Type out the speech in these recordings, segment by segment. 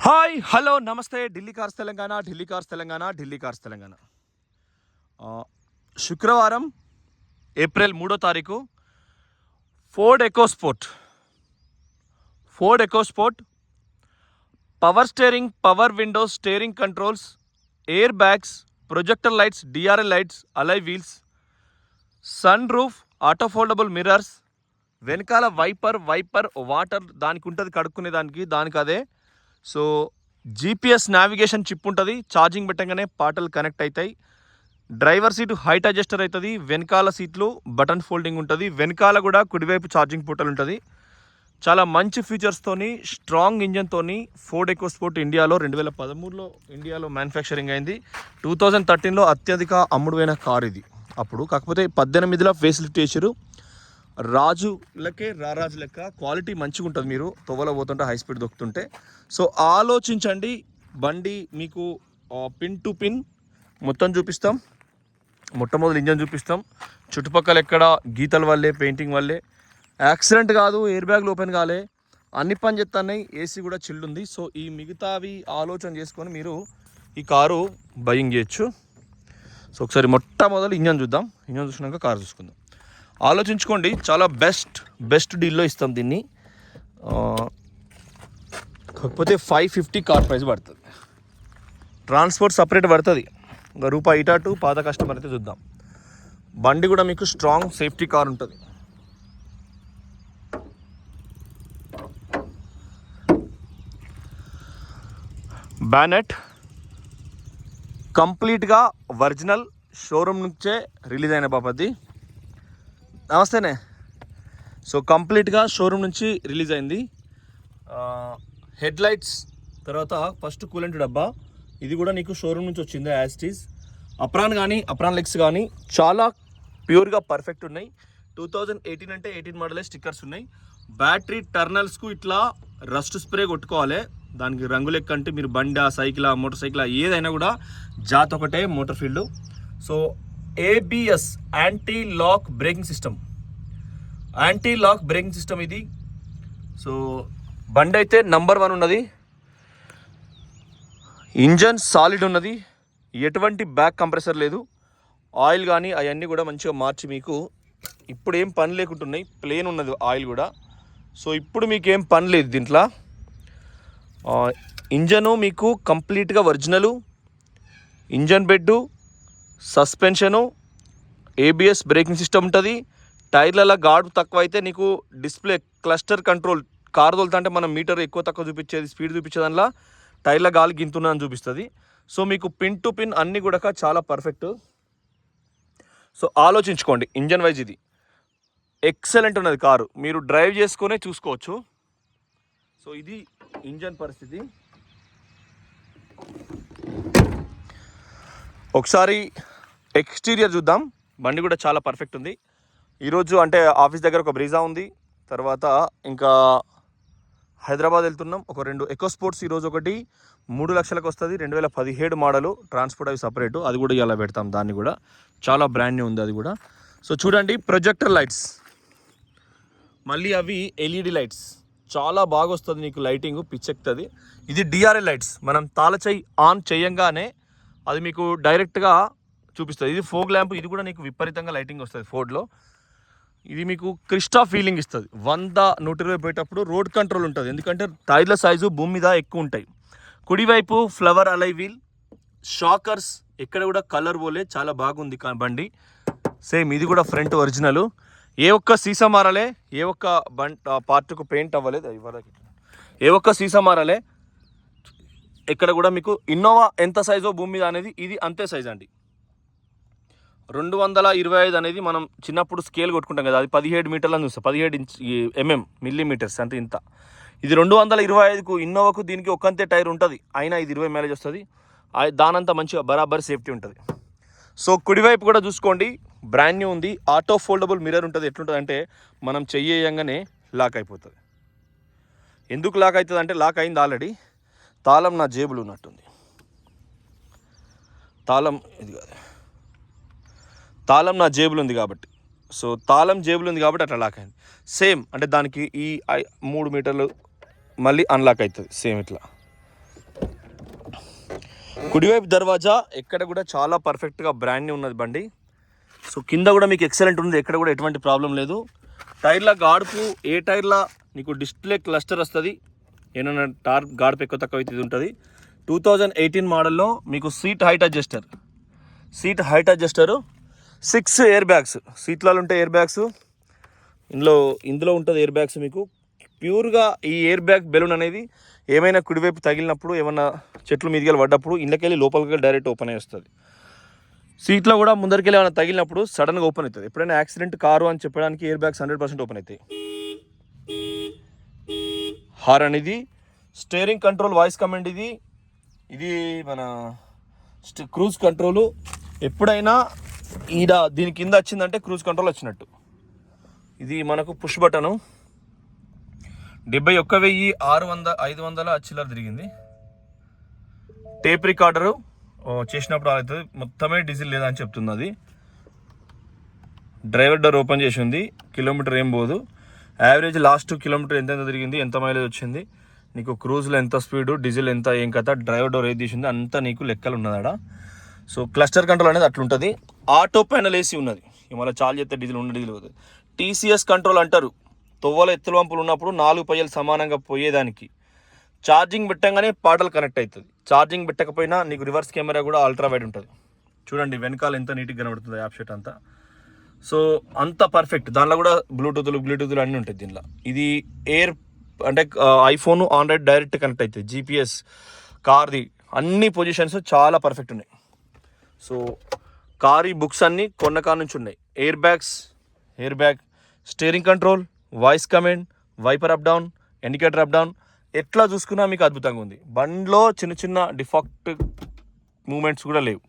Hi hello నమస్తే Delhi cars Telangana Delhi cars Telangana Delhi cars Telangana శుక్రవారం April 3వ తారీఖు Ford EcoSport power steering, power windows, steering controls, air bags, projector lights, DRL lights, alloy wheels, sun roof, auto foldable mirrors, వెనకాల wiper water దానికి ఉంటుంది కడుక్కునే దానికి అదే. సో జీపీఎస్ నావిగేషన్ చిప్ ఉంటుంది, ఛార్జింగ్ పెట్టగానే పాటలు కనెక్ట్ అవుతాయి. డ్రైవర్ సీటు హైట్ అడ్జస్టర్ అవుతుంది, వెనకాల సీట్లు బటన్ ఫోల్డింగ్ ఉంటుంది, వెనకాల కూడా కుడివైపు ఛార్జింగ్ పోర్టల్ ఉంటుంది. చాలా మంచి ఫీచర్స్తోని స్ట్రాంగ్ ఇంజన్తోని ఫోర్డ్ ఎకోస్పోర్ట్ ఇండియాలో 2013లో ఇండియాలో మ్యానుఫ్యాక్చరింగ్ అయింది. 2013లో అత్యధిక అమ్ముడువైన కార్ ఇది. అప్పుడు కాకపోతే 18లో ఫేస్ లిఫ్ట్ చేశారు. రారాజు లెక్క క్వాలిటీ మంచిగా ఉంటుంది. మీరు తొవ్వలో పోతుంటే హై స్పీడ్ దొక్కుతుంటే. సో ఆలోచించండి. బండి మీకు పిన్ టు పిన్ మొత్తం చూపిస్తాం. మొట్టమొదటి ఇంజన్ చూపిస్తాం. చుట్టుపక్కల ఎక్కడ గీతల వల్లే, పెయింటింగ్ వల్లే యాక్సిడెంట్ కాదు, ఎయిర్ బ్యాగ్లు ఓపెన్ కాలే, అన్ని పని చేస్తున్నాయి, ఏసీ కూడా చిల్డ్ ఉంది. సో ఈ మిగతావి ఆలోచన చేసుకొని మీరు ఈ కారు బయింగ్ చేయొచ్చు. సో ఒకసారి మొట్టమొదటి ఇంజన్ చూద్దాం. ఇంజన్ చూసినాక కారు చూసుకుందాం. ఆలోచించుకోండి, చాలా బెస్ట్ డీల్లో ఇస్తాం దీన్ని. కాకపోతే 550 కార్ ప్రైస్ పడుతుంది. ట్రాన్స్పోర్ట్ సపరేట్ పడుతుంది. ఇంకా రూపాయి ఇటు అటు పాత కస్టమర్ అయితే చూద్దాం. బండి కూడా మీకు స్ట్రాంగ్ సేఫ్టీ కార్ ఉంటుంది. బ్యానెట్ కంప్లీట్గా ఒరిజినల్ షోరూమ్ నుంచే రిలీజ్ అయిన బాపది. నమస్తేనే. సో కంప్లీట్గా షోరూమ్ నుంచి రిలీజ్ అయింది. హెడ్ లైట్స్, తర్వాత ఫస్ట్ కూలెంట్ డబ్బా, ఇది కూడా నీకు షోరూమ్ నుంచి వచ్చింది as it is. Apron legs కానీ చాలా ప్యూర్గా పర్ఫెక్ట్ ఉన్నాయి. 2018 అంటే 18 మోడలే స్టిక్కర్స్ ఉన్నాయి. బ్యాటరీ టర్నల్స్కు ఇట్లా రస్ట్ స్ప్రే కొట్టుకోవాలి. దానికి రంగు లెక్క అంటే మీరు బండి, సైకిల్, మోటార్ సైకిల్ ఏదైనా కూడా జాత్ ఒకటే motor field. So ABS anti lock braking system ఇది. సో బండి అయితే నంబర్ 1 ఉన్నది. ఇంజన్ సాలిడ్ ఉన్నది, ఎటువంటి బ్యాక్ కంప్రెసర్ లేదు. ఆయిల్ కానీ అవన్నీ కూడా మంచిగా మార్చి మీకు ఇప్పుడు ఏం పని లేకుంటున్నాయి. ప్లేన్ ఉన్నది ఆయిల్ కూడా. సో ఇప్పుడు మీకు ఏం పని లేదు దీంట్లో. ఇంజను మీకు కంప్లీట్గా original. Engine bed, suspension, ABS braking system ఉంటుంది. టైర్లలో గాడు తక్కువ అయితే నీకు డిస్ప్లే క్లస్టర్ కంట్రోల్, కారు తోలుతుంటే మనం మీటర్ ఎక్కువ తక్కువ చూపించేది, స్పీడ్ చూపించే దానిలో టైర్ల గాలి గింతున్నా అని చూపిస్తుంది. సో మీకు పిన్ టు పిన్ అన్నీ కూడా చాలా పర్ఫెక్ట్. సో ఆలోచించుకోండి, ఇంజన్ వైజ్ ఇది ఎక్సలెంట్ ఉన్నది కారు. మీరు డ్రైవ్ చేసుకునే చూసుకోవచ్చు. సో ఇది ఇంజన్ పరిస్థితి. ఒకసారి ఎక్స్టీరియర్ చూద్దాం. బండి కూడా చాలా పర్ఫెక్ట్ ఉంది. ఈరోజు అంటే ఆఫీస్ దగ్గర ఒక బ్రీజా ఉంది, తర్వాత ఇంకా హైదరాబాద్ వెళ్తున్నాం. ఒక 2 ఎకోస్పోర్ట్స్ ఈరోజు, ఒకటి 3 లక్షలకు వస్తుంది, 2017 మోడలు. ట్రాన్స్పోర్ట్ అవి సపరేటు, అది కూడా ఇలా పెడతాం. దాన్ని కూడా చాలా బ్రాండ్ న్యూ ఉంది అది కూడా. సో చూడండి, ప్రొజెక్టర్ లైట్స్, మళ్ళీ అవి ఎల్ఈడి లైట్స్, చాలా బాగా వస్తుంది నీకు లైటింగ్, పిచ్చెక్కుతుంది. ఇది డిఆర్ఎల్ లైట్స్, మనం తాళచేయి ఆన్ చేయంగానే అది మీకు డైరెక్ట్గా చూపిస్తుంది. ఇది ఫోగ్ ల్యాంప్, ఇది కూడా నీకు విపరీతంగా లైటింగ్ వస్తుంది ఫోర్డ్లో. ఇది మీకు క్రిస్టా ఫీలింగ్ ఇస్తుంది. 100-120 పోయేటప్పుడు రోడ్ కంట్రోల్ ఉంటుంది, ఎందుకంటే టైర్ల సైజు భూమి మీద ఎక్కువ ఉంటాయి. కుడివైపు ఫ్లవర్ అలై వీల్, షాకర్స్ ఎక్కడ కూడా కలర్ పోలే, చాలా బాగుంది బండి. సేమ్ ఇది కూడా ఫ్రంట్ ఒరిజినల్. ఏ ఒక్క సీసా మారలే, ఏ ఒక్క పార్ట్కు పెయింట్ అవ్వలేదు, ఏ ఒక్క సీసా మారలే. ఇక్కడ కూడా మీకు ఇన్నోవా ఎంత సైజో భూమి మీద అనేది ఇది అంతే సైజ్ అండి. 225 అనేది మనం చిన్నప్పుడు స్కేల్ కొట్టుకుంటాం కదా, అది 17 మీటర్లని చూస్తాం, 17 మిల్లీమీటర్స్ అంటే ఇంత. ఇది 225కు ఇన్నోవాకు దీనికి ఒకంతే టైర్ ఉంటుంది, అయినా ఇది 20 మైలేజ్ వస్తుంది. దానంతా మంచిగా బరాబర్ సేఫ్టీ ఉంటుంది. సో కుడివైపు కూడా చూసుకోండి, బ్రాండ్ న్యూ ఉంది. ఆటో ఫోల్డబుల్ మిర్రర్ ఉంటుంది. ఎట్లుంటుంది అంటే మనం చెయ్యగానే లాక్ అయిపోతుంది. ఎందుకు లాక్ అవుతుంది అంటే, లాక్ అయింది ఆల్రెడీ. తాళం నా జేబులు ఉన్నట్టుంది, తాళం నా జేబులు ఉంది కాబట్టి. సో తాళం జేబులు ఉంది కాబట్టి అట్లా లాక్ అయింది. సేమ్ అంటే దానికి ఈ 3 మీటర్లు మళ్ళీ అన్లాక్ అవుతుంది సేమ్ ఇట్లా. కుడివైపు దర్వాజా ఎక్కడ కూడా చాలా పర్ఫెక్ట్గా బ్రాండ్ న్యూ ఉన్నది బండి. సో కింద కూడా మీకు ఎక్సలెంట్ ఉంది, ఎక్కడ కూడా ఎటువంటి ప్రాబ్లం లేదు. టైర్ల గాడుపు ఏ టైర్ల నీకు డిస్ప్లే క్లస్టర్ వస్తుంది, ఏమైనా గాడుపు ఎక్కువ తక్కువ అయితే ఇది ఉంటుంది. 2018 మోడల్లో మీకు సీట్ హైట్ అడ్జస్టరు 6 ఎయిర్ బ్యాగ్స్, సీట్లలో ఉంటాయి ఎయిర్ బ్యాగ్స్, ఇందులో ఉంటుంది ఎయిర్ బ్యాగ్స్. మీకు ప్యూర్గా ఈ ఎయిర్ బ్యాగ్ బెలూన్ అనేది ఏమైనా కుడివైపు తగిలినప్పుడు, ఏమైనా చెట్లు మీదికి పడ్డప్పుడు ఇంట్లోకెళ్ళి లోపలికి డైరెక్ట్ ఓపెన్ అయ్యి వస్తుంది. సీట్లో కూడా ముందరికి ఏమైనా తగిలినప్పుడు సడన్గా ఓపెన్ అవుతుంది. ఎప్పుడైనా యాక్సిడెంట్ కారు అని చెప్పడానికి ఎయిర్ బ్యాగ్స్ 100% ఓపెన్ అవుతాయి. హారన్ ఇది, స్టీరింగ్ కంట్రోల్ వాయిస్ కమాండ్ ఇది మన క్రూజ్ కంట్రోలు. ఎప్పుడైనా దీని కింద వచ్చిందంటే క్రూజ్ కంట్రోల్ వచ్చినట్టు. ఇది మనకు పుష్ బటను. 71,500 చిల్లర తిరిగింది. టేప్ రికార్డరు చేసినప్పుడు అవుతుంది, మొత్తమే డీజిల్ లేదా అని చెప్తుంది అది. డ్రైవర్ డోర్ ఓపెన్ చేసి ఉంది, కిలోమీటర్ ఏం పోదు. యావరేజ్ లాస్ట్ కిలోమీటర్ ఎంత తిరిగింది, ఎంత మైలేజ్ వచ్చింది, నీకు క్రూజ్లో ఎంత స్పీడు, డీజిల్ ఎంత, ఏం కథ, డ్రైవర్ డోర్ ఏది తీసింది అంతా నీకు లెక్కలు ఉన్నదాడ. సో క్లస్టర్ కంట్రోల్ అనేది అట్లుంటుంది. ఆటో ప్యానల్ ఏసీ ఉన్నది, మళ్ళీ చాలు చేస్తే డీజిల్ పోతుంది. టీసీఎస్ కంట్రోల్ అంటారు, తొవ్వల ఎత్తుల వంపులు ఉన్నప్పుడు 4 పయ్యలు సమానంగా పోయేదానికి. ఛార్జింగ్ పెట్టంగానే పాటలు కనెక్ట్ అవుతుంది. ఛార్జింగ్ పెట్టకపోయినా నీకు రివర్స్ కెమెరా కూడా అల్ట్రా వైడ్ ఉంటుంది. చూడండి వెనకాల ఎంత నీట్గా కనబడుతుంది యాప్ షెట్ అంతా. సో అంత పర్ఫెక్ట్. దానిలో కూడా బ్లూటూత్లు అన్నీ ఉంటాయి దీనిలో. ఇది ఎయిర్ అంటే ఐఫోన్ ఆండ్రాయిడ్ డైరెక్ట్ కనెక్ట్ అవుతుంది. జీపీఎస్ కార్ది అన్ని పొజిషన్స్ చాలా పర్ఫెక్ట్ ఉన్నాయి. సో కార్ బుక్స్ అన్నీ కొన్న కార్ నుంచి ఉన్నాయి. Air bag, steering control, voice command, wiper up down, indicator up down, ఎట్లా చూసుకున్నా మీకు అద్భుతంగా ఉంది. బండిలో చిన్న డిఫాక్ట్ మూమెంట్స్ కూడా లేవు.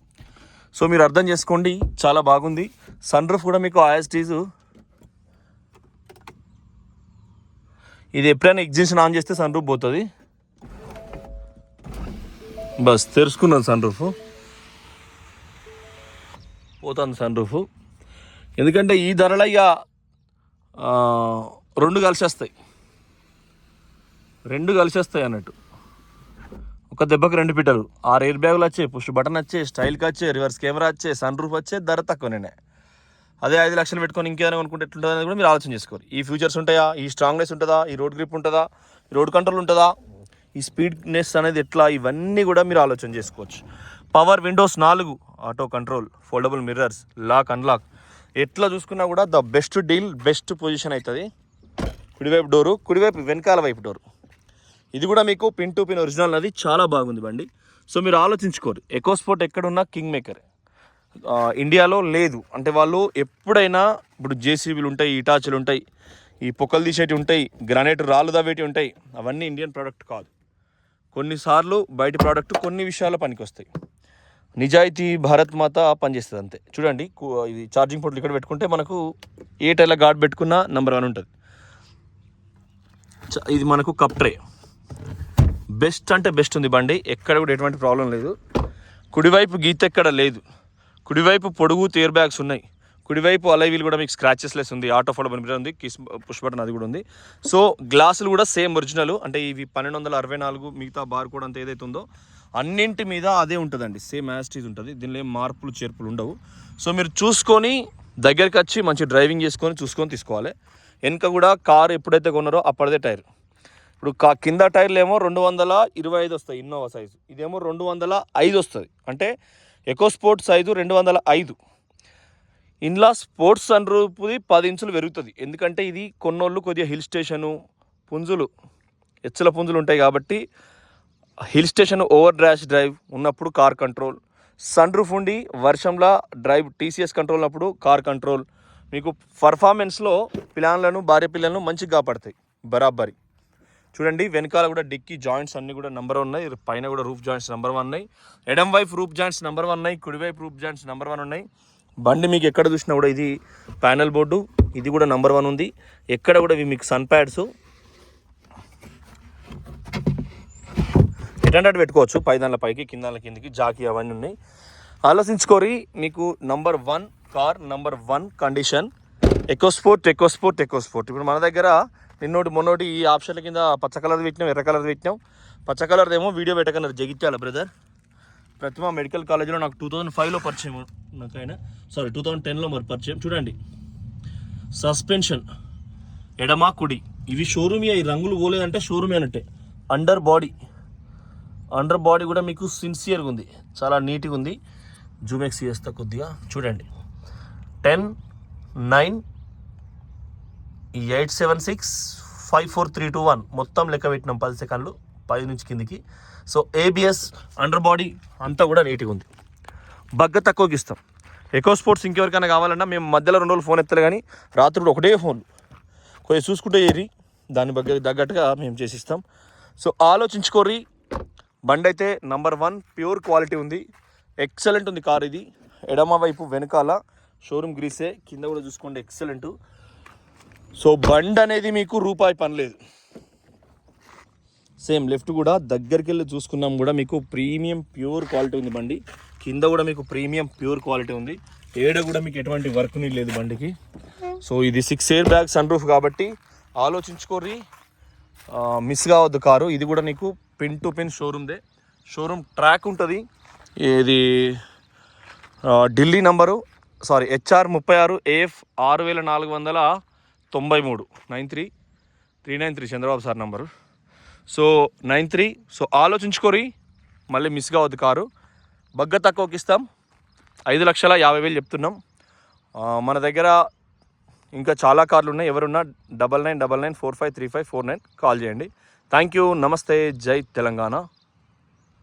సో మీరు అర్థం చేసుకోండి, చాలా బాగుంది. సన్ రూఫ్ కూడా మీకు యాజ్ ఇది ఎప్పుడైనా ఎగ్జిషన్ ఆన్ చేస్తే సన్ రూఫ్ పోతుంది. బస్ తెరుచుకున్నది సన్ రూఫ్, పోతుంది సన్ రూఫ్. ఎందుకంటే ఈ ధరలో ఇక 2 కలిసి వస్తాయి అన్నట్టు. ఒక దెబ్బకి 2 పిట్టలు. 6 ఎయిర్ బ్యాగులు వచ్చాయి, పుష్ బటన్ వచ్చాయి, స్టైల్కి వచ్చాయి, రివర్స్ కెమెరా వచ్చాయి, సన్ రూఫ్ వచ్చాయి, ధర తక్కువనే. అదే 5 లక్షలు పెట్టుకొని ఇంకేమైనా కొనుక్కుంటే ఎట్లుంటుంది అనేది కూడా మీరు ఆలోచన చేసుకోవాలి. ఈ ఫ్యూచర్స్ ఉంటాయా, ఈ స్ట్రాంగ్నెస్ ఉంటుందా, ఈ రోడ్ గ్రిప్ ఉంటుందా, ఈ రోడ్ కంట్రోల్ ఉంటుందా, ఈ స్పీడ్నెస్ అనేది ఎట్లా, ఇవన్నీ కూడా మీరు ఆలోచన చేసుకోవచ్చు. Power windows 4, auto control, foldable mirrors, lock unlock, ఎట్లా చూసుకున్నా కూడా the best deal, best position అవుతుంది. కుడివైపు డోరు, కుడివైపు వెనకాల వైపు డోరు, ఇది కూడా మీకు పిన్ టు పిన్ ఒరిజినల్ అది చాలా బాగుంది బండి. సో మీరు ఆలోచించుకోరు, ఎకోస్పోర్ట్ ఎక్కడున్నా కింగ్ మేకర్ ఇండియాలో లేదు. అంటే వాళ్ళు ఎప్పుడైనా ఇప్పుడు జేసీబీలు ఉంటాయి, ఇటాచీలు ఉంటాయి, ఈ పొక్కలు తీసేటి ఉంటాయి, గ్రానైట్ రాళ్ళు దవ్వేటి ఉంటాయి, అవన్నీ ఇండియన్ ప్రోడక్ట్ కాదు. కొన్నిసార్లు బయట ప్రోడక్ట్ కొన్ని విషయాల్లో పనికి వస్తాయి. నిజాయితీ భారత్ మాత పనిచేస్తుంది అంతే. చూడండి ఇది ఛార్జింగ్ పోర్ట్లు ఇక్కడ పెట్టుకుంటే మనకు ఏ టైర్ల గార్డ్ పెట్టుకున్నా నెంబర్ 1 ఉంటుంది. ఇది మనకు కప్ ట్రే, బెస్ట్ అంటే బెస్ట్ ఉంది బండి, ఎక్కడ కూడా ఎటువంటి ప్రాబ్లం లేదు. కుడివైపు గీత ఎక్కడ లేదు, కుడివైపు పొడుగు ఎయిర్ బ్యాగ్స్ ఉన్నాయి, కుడివైపు అలైవీల్ కూడా మీకు స్క్రాచెస్ లెస్ ఉంది, ఆటో ఫోల్డబుల్ మిర్రర్ ఉంది, పుష్ బటన్ అది కూడా ఉంది. సో గ్లాసులు కూడా సేమ్ ఒరిజినల్, అంటే ఇవి 1264 మిగతా బార్ కోడ్ అంతా ఏదైతే ఉందో అన్నింటి మీద అదే ఉంటుందండి, సేమ్ యాస్టీజ్ ఉంటుంది. దీనిలో ఏం మార్పులు చేర్పులు ఉండవు. సో మీరు చూసుకొని దగ్గరికి వచ్చి మంచి డ్రైవింగ్ చూసుకొని తీసుకోవాలి. వెనక కూడా కారు ఎప్పుడైతే కొన్నారో అప్పటిదే టైర్. ఇప్పుడు కింద టైర్లు ఏమో 225 వస్తాయి ఇన్నోవా సైజు, ఇదేమో 205 వస్తుంది. అంటే ఎకో స్పోర్ట్ సైజు 205. ఇందులో స్పోర్ట్స్ సన్ రూఫ్ది 10 ఇంచులు పెరుగుతుంది. ఎందుకంటే ఇది కొన్నోళ్ళు కొద్దిగా హిల్ స్టేషను ఎచ్చల పుంజులు ఉంటాయి కాబట్టి హిల్ స్టేషన్ ఓవర్ డ్రైవ్ ఉన్నప్పుడు కార్ కంట్రోల్, సన్ రూఫ్ ఉండి వర్షంలో డ్రైవ్ టీసీఎస్ కంట్రోల్ ఉన్నప్పుడు కార్ కంట్రోల్, మీకు పర్ఫార్మెన్స్లో భార్య పిల్లలను మంచిగా కాపాడతాయి బరాబరి. చూడండి వెనకాల కూడా డిక్కీ జాయింట్స్ అన్నీ కూడా నెంబర్ 1 ఉన్నాయి, పైన కూడా రూఫ్ జాయింట్స్ నెంబర్ 1 ఉన్నాయి, ఎడం వైపు రూఫ్ జాయింట్స్ నెంబర్ 1 ఉన్నాయి, కుడివైపు రూఫ్ జాయింట్స్ నెంబర్ 1 ఉన్నాయి. బండి మీకు ఎక్కడ చూసినా కూడా ఇది ప్యానల్ బోర్డు, ఇది కూడా నెంబర్ 1 ఉంది. ఎక్కడ కూడా ఇవి మీకు సన్ ప్యాడ్స్ ఎటంటే పెట్టుకోవచ్చు, పైదాన్ల పైకి కిందాల కిందికి జాకీ అవన్నీ ఉన్నాయి. ఆలోచించుకోరి, మీకు number 1 car, number 1 condition, EcoSport. ఇప్పుడు మన దగ్గర మొన్నోటి ఈ ఆప్షన్ల కింద పచ్చ కలర్ పెట్టినాం, ఎర్ర కలర్ పెట్టినాం. పచ్చ కలర్ది ఏమో వీడియో పెట్టకన్నారు జగిత్యాల బ్రదర్, ప్రతిమ మెడికల్ కాలేజ్లో నాకు 2005లో పరిచయం నాకైనా, 2010లో మరి పరిచయం. చూడండి సస్పెన్షన్ ఎడమ కుడి ఇవి షోరూమ్, ఈ రంగులు పోలేదంటే షోరూమ్ అన్నట్టే. అండర్ బాడీ కూడా మీకు సిన్సియర్గా ఉంది, చాలా నీట్గా ఉంది. జూమెక్స్ చేస్తా కొద్దిగా చూడండి. 10, 9, 8, 7, 6, 5, 4, 3, 2, 1 మొత్తం లెక్క పెట్టినాం 10 సెకండ్లు పై నుంచి కిందికి. సో ఏబిఎస్ అండర్ బాడీ అంతా కూడా నీట్గా ఉంది. బగ్గ తక్కువకి ఇస్తాం. ఎకో స్పోర్ట్స్ ఇంకెవరికైనా కావాలన్నా మేము మధ్యలో 2 రోజులు ఫోన్ ఎత్తలే, కానీ రాత్రుడు ఒకటే ఫోన్ కొంచెం చూసుకుంటే ఏరి దాని తగ్గట్టుగా మేము చేసిస్తాం. సో ఆలోచించుకోర్రి. బండి అయితే నంబర్ 1 ప్యూర్ క్వాలిటీ ఉంది, ఎక్సలెంట్ ఉంది కార్. ఇది ఎడమ వైపు వెనకాల షోరూమ్ గ్రీసే, కింద కూడా చూసుకోండి ఎక్సలెంట్. సో బండి అనేది మీకు రూపాయి పనిలేదు. సేమ్ లెఫ్ట్ కూడా దగ్గరికి వెళ్ళి చూసుకున్నాం కూడా మీకు ప్రీమియం ప్యూర్ క్వాలిటీ ఉంది బండి. కింద కూడా మీకు ప్రీమియం ప్యూర్ క్వాలిటీ ఉంది. ఏడ కూడా మీకు ఎటువంటి వర్క్ నీ లేదు బండికి. సో ఇది 6 ఎయిర్ బ్యాగ్ సన్ రూఫ్ కాబట్టి ఆలోచించుకోర్రి, మిస్ కావద్దు కారు. ఇది కూడా నీకు పిన్ టు పిన్ షోరూమ్దే. షోరూమ్ ట్రాక్ ఉంటుంది. ఇది Delhi number HR 36 AF 6493 93 Chandrababu sir number. So 93. So ఆలోచించుకోరి, మళ్ళీ మిస్ కావద్దు కారు. బగ్గ తక్కువకి ఇస్తాం, 5,50,000 చెప్తున్నాం. మన దగ్గర ఇంకా చాలా కార్లు ఉన్నాయి. ఎవరున్నా 9999453549 కాల్ చేయండి. Thank you. నమస్తే. జై తెలంగాణ.